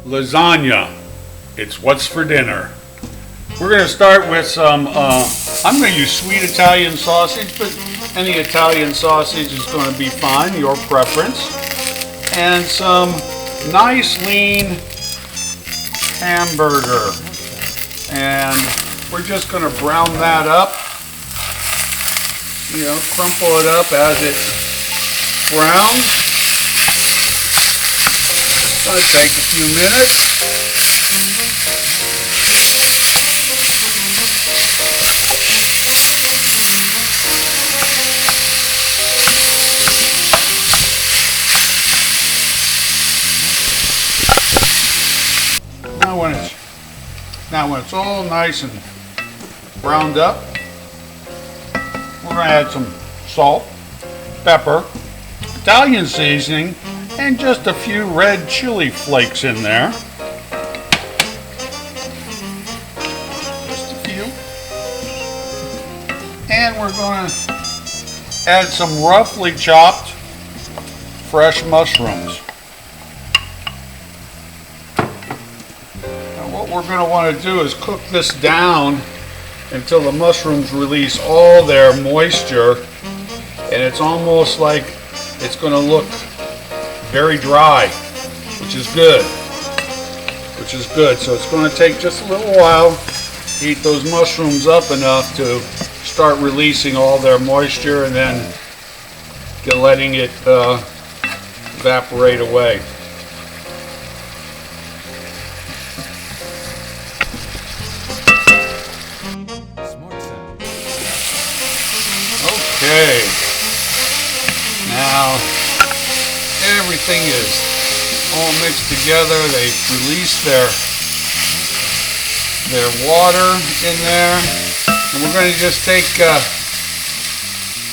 Lasagna. It's what's for dinner. We're going to start with some, I'm going to use sweet Italian sausage, but any Italian sausage is going to be fine, your preference. And some nice lean hamburger. And we're just going to brown that up. You know, crumple it up as it's browned. It's going to take a few minutes. Now when it's all nice and browned up, we're going to add some salt, pepper, Italian seasoning, and just a few red chili flakes in there. Just a few. And we're going to add some roughly chopped fresh mushrooms. What we're going to want to do is cook this down until the mushrooms release all their moisture, and it's almost like it's going to look very dry, which is good. So it's going to take just a little while to heat those mushrooms up enough to start releasing all their moisture and then letting it evaporate away. Okay, now everything is all mixed together. They've released their water in there, and we're going to just take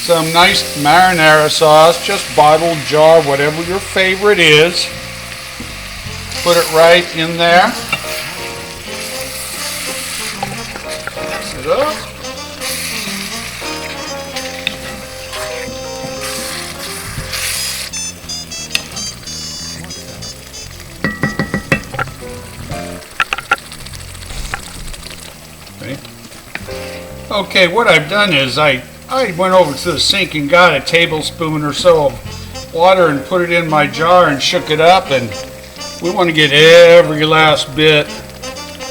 some nice marinara sauce, just bottled jar, whatever your favorite is. Put it right in there. Mix it up. Okay, what I've done is I went over to the sink and got a tablespoon or so of water and put it in my jar and shook it up, and we want to get every last bit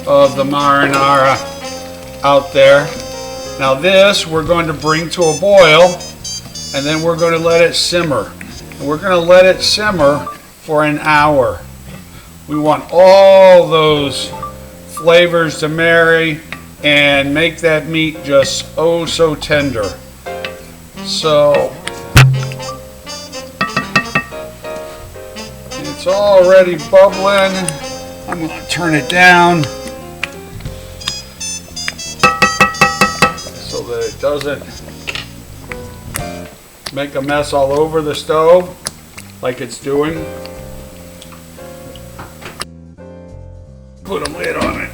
of the marinara out there. Now this we're going to bring to a boil, and then we're going to let it simmer. And we're going to let it simmer for an hour. We want all those flavors to marry and make that meat just oh so tender. So it's already bubbling. I'm going to turn it down so that it doesn't make a mess all over the stove like it's doing. Put a lid on it.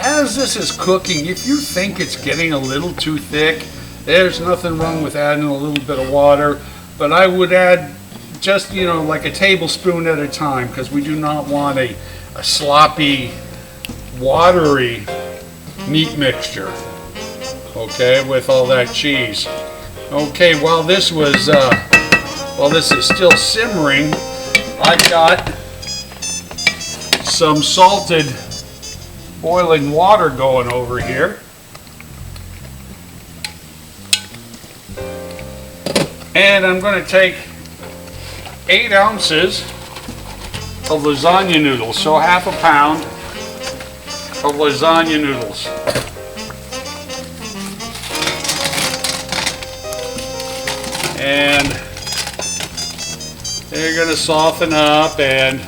As this is cooking, if you think it's getting a little too thick, there's nothing wrong with adding a little bit of water, but I would add just, you know, like a tablespoon at a time, because we do not want a sloppy, watery meat mixture, okay, with all that cheese. Okay, while this is still simmering, I've got some salted boiling water going over here. And I'm going to take 8 ounces of lasagna noodles, so half a pound of lasagna noodles. And they're going to soften up, and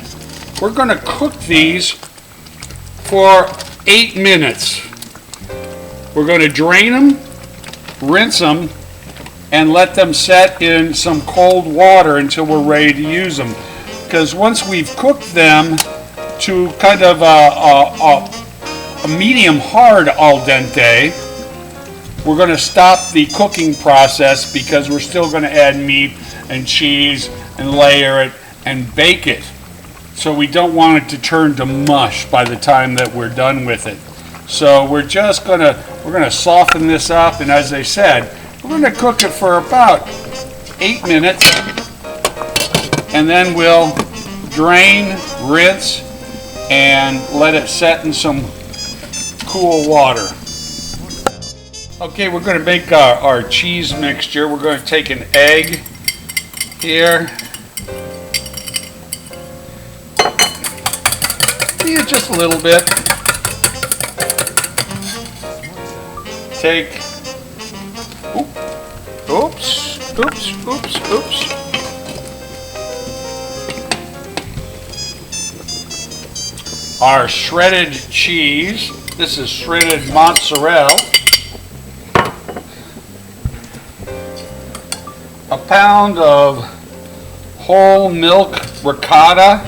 we're going to cook these for 8 minutes. We're going to drain them, rinse them, and let them set in some cold water until we're ready to use them. because once we've cooked them to kind of a medium hard al dente, we're going to stop the cooking process because we're still going to add meat and cheese and layer it and bake it. So we don't want it to turn to mush by the time that we're done with it. So we're just going to soften this up, and as I said, we're going to cook it for about 8 minutes, and then we'll drain, rinse, and let it set in some cool water. Okay, we're going to make our cheese mixture. We're going to take an egg here. Yeah, just a little bit. Take, oops. Our shredded cheese. This is shredded mozzarella. A pound of whole milk ricotta.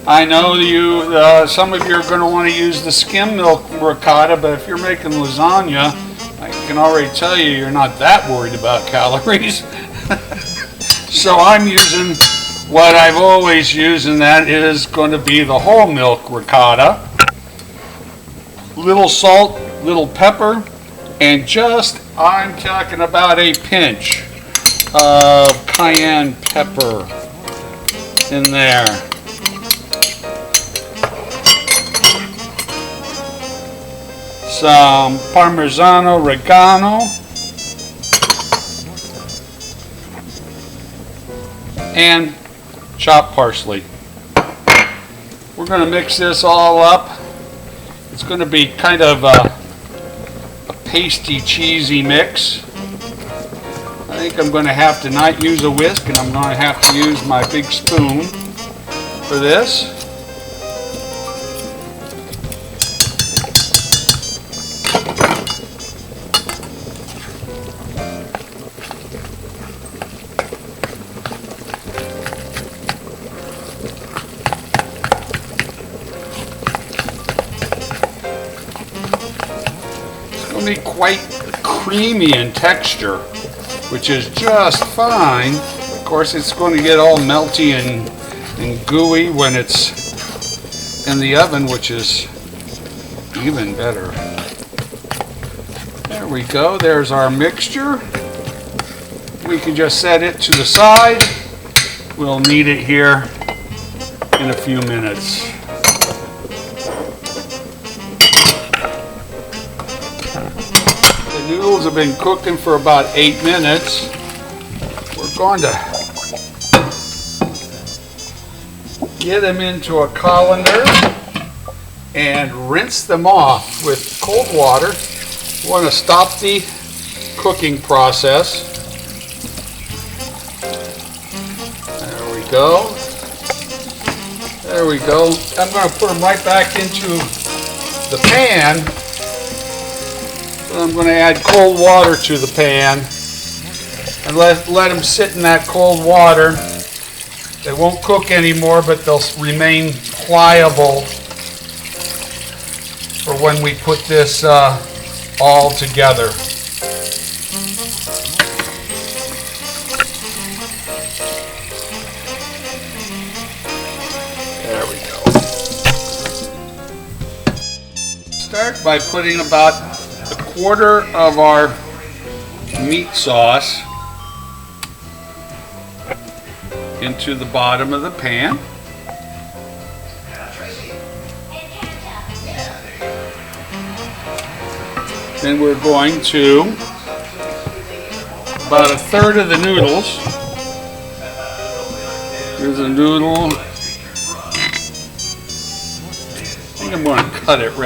I know you, some of you are going to want to use the skim milk ricotta, but if you're making lasagna, I can already tell you you're not that worried about calories. So I'm using what I've always used, and that is going to be the whole milk ricotta. Little salt, little pepper, and just, I'm talking about a pinch of cayenne pepper in there. Some Parmigiano-Reggiano, and chopped parsley. We're going to mix this all up. It's going to be kind of a pasty, cheesy mix. I think I'm going to have to not use a whisk, and I'm going to have to use my big spoon for this. Be quite creamy in texture, which is just fine. Of course, it's going to get all melty and gooey when it's in the oven, which is even better. There we go. There's our mixture. We can just set it to the side. We'll need it here in a few minutes. The noodles have been cooking for about 8 minutes. We're going to get them into a colander and rinse them off with cold water. We want to stop the cooking process. There we go. There we go. I'm going to put them right back into the pan. I'm going to add cold water to the pan and let them sit in that cold water. They won't cook anymore, but they'll remain pliable for when we put this all together. There we go. Start by putting about a quarter of our meat sauce into the bottom of the pan. Then we're going to about a third of the noodles. Here's a noodle. I think I'm going to cut it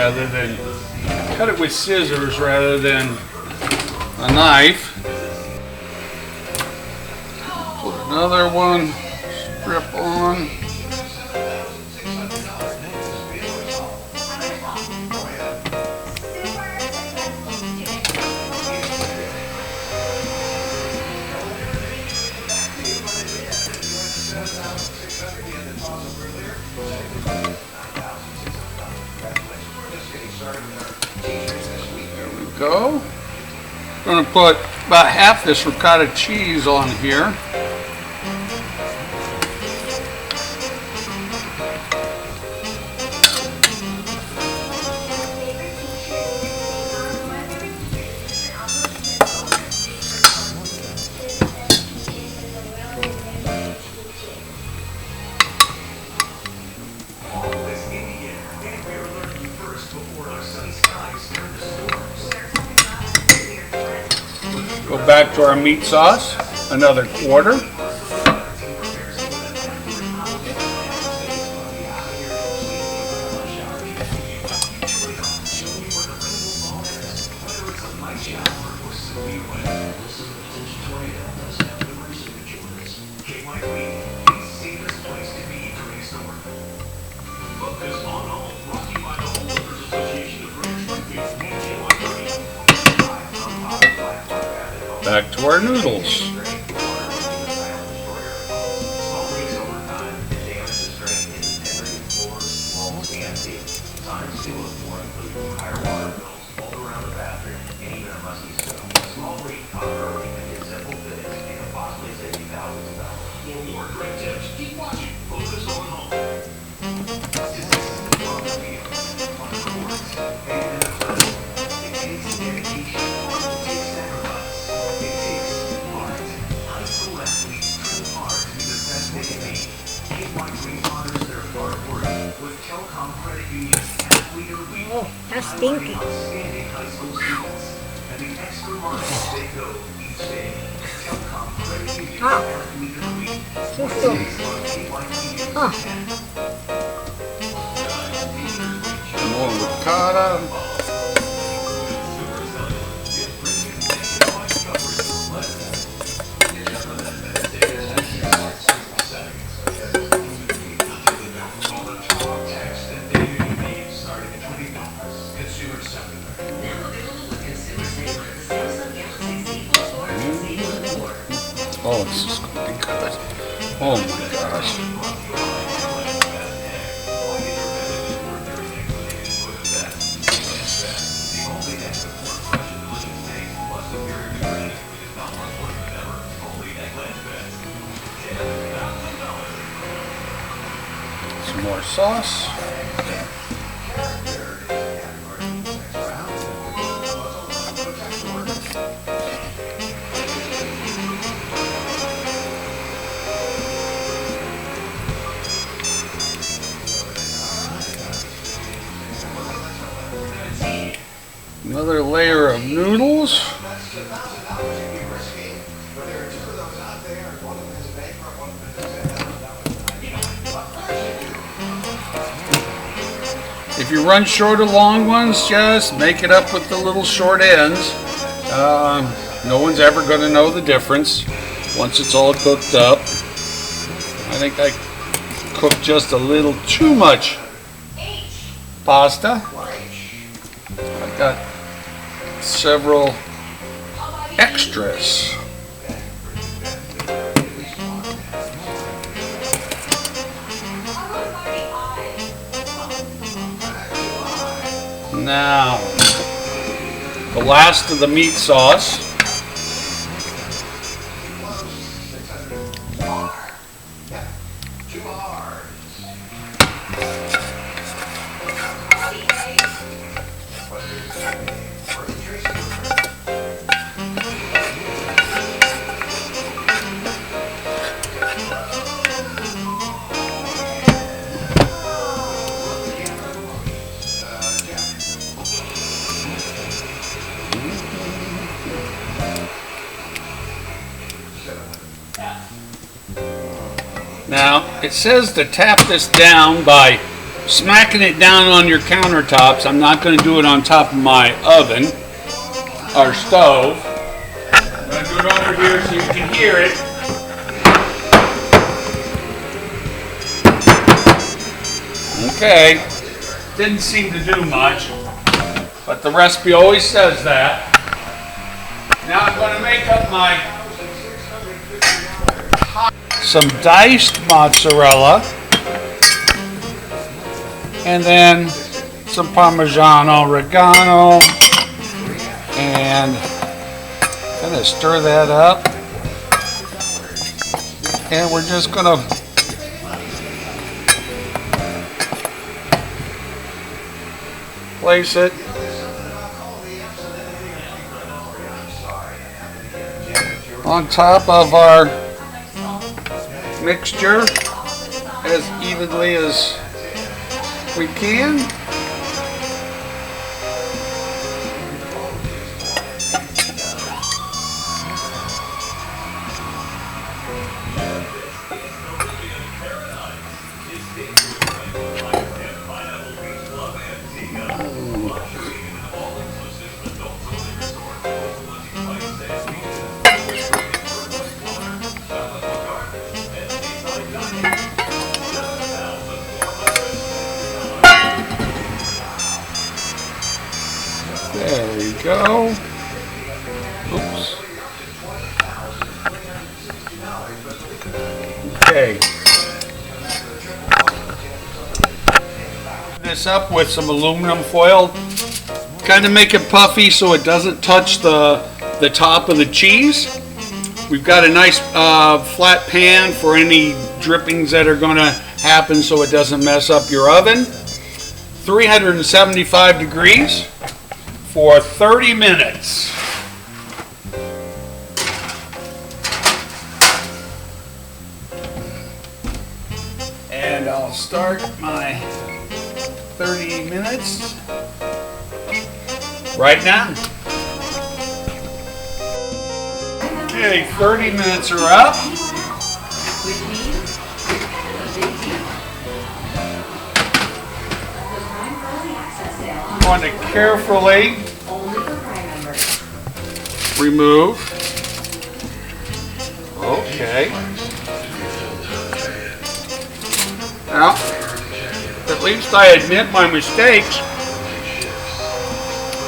with scissors rather than a knife. Put another one, strip on. There we go. I'm going to put about half this ricotta cheese on here. Go back to our meat sauce, another quarter. Back to our noodles. Oh, that's stinky. Ah, so. Ah. More ricotta. Oh, this is going to be good. Oh my gosh. Some more sauce. Another layer of noodles. If you run short of long ones, just make it up with the little short ends. No one's ever going to know the difference once it's all cooked up. I think I cooked just a little too much pasta. I've got several extras. Now, the last of the meat sauce. Now, it says to tap this down by smacking it down on your countertops. I'm not going to do it on top of my oven or stove. I'm going to do it over here so you can hear it. Okay, didn't seem to do much, but the recipe always says that. Now I'm going to make up some diced mozzarella. and then some Parmigiano-Reggiano, and kind of stir that up. And we're just gonna place it on top of our mixture as evenly as we can. There we go. Oops. Okay. This up with some aluminum foil. Kind of make it puffy so it doesn't touch the top of the cheese. We've got a nice flat pan for any drippings that are going to happen so it doesn't mess up your oven. 375 degrees for 30 minutes. And I'll start my 30 minutes right now. Okay, 30 minutes are up. I'm going to carefully remove. Okay. Now, at least I admit my mistakes.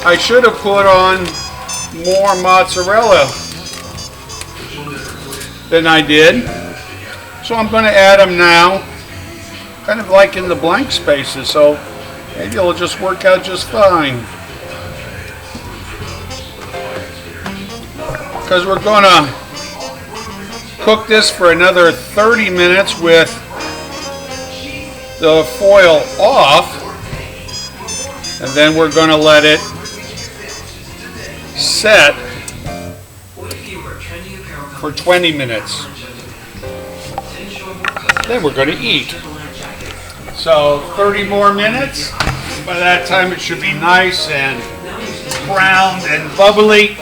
I should have put on more mozzarella than I did. So I'm going to add them now, kind of like in the blank spaces, so maybe it'll just work out just fine. Because we're going to cook this for another 30 minutes with the foil off, and then we're going to let it set for 20 minutes. Then we're going to eat. So 30 more minutes. By that time it should be nice and browned and bubbly.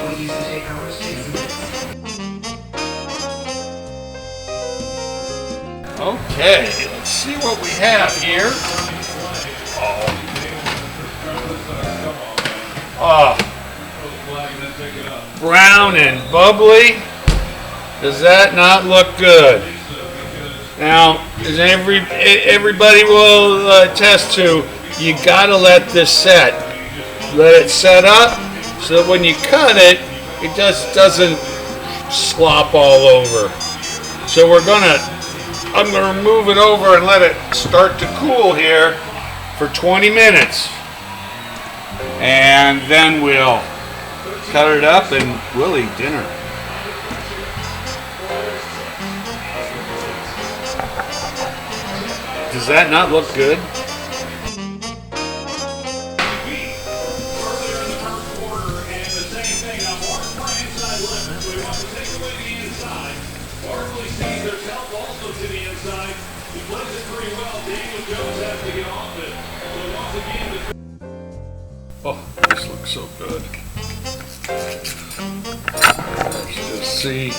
Okay, let's see what we have here. Brown and bubbly. Does that not look good? Now, as everybody will attest to, you gotta let this set. Let it set up so that when you cut it, it just doesn't slop all over. So I'm gonna move it over and let it start to cool here for 20 minutes. And then we'll cut it up and we'll eat dinner. Does that not look good? Oh, this looks so good. Let's just see.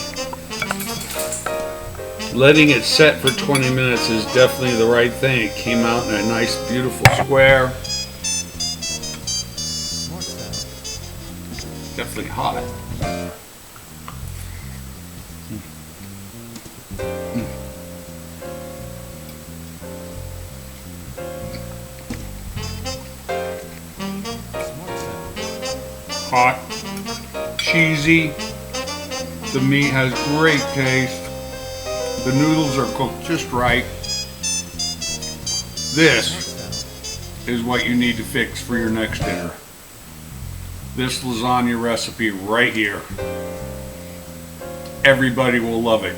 Letting it set for 20 minutes is definitely the right thing. It came out in a nice, beautiful square. Definitely hot. Hot, cheesy. The meat has great taste. The noodles are cooked just right. This is what you need to fix for your next dinner. This lasagna recipe right here. Everybody will love it.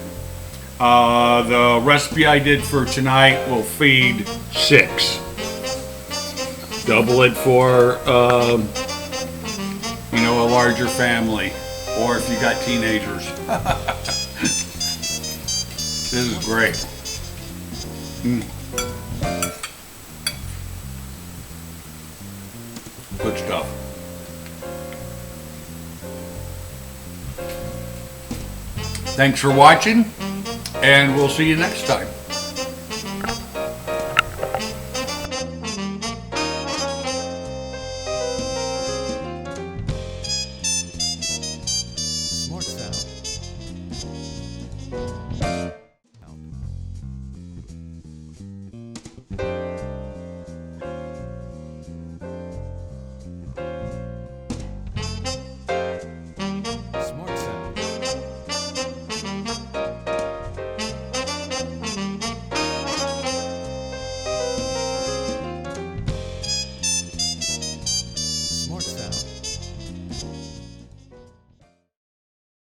The recipe I did for tonight will feed 6. Double it for, you know, a larger family, or if you got teenagers. This is great. Good stuff. Thanks for watching, and we'll see you next time.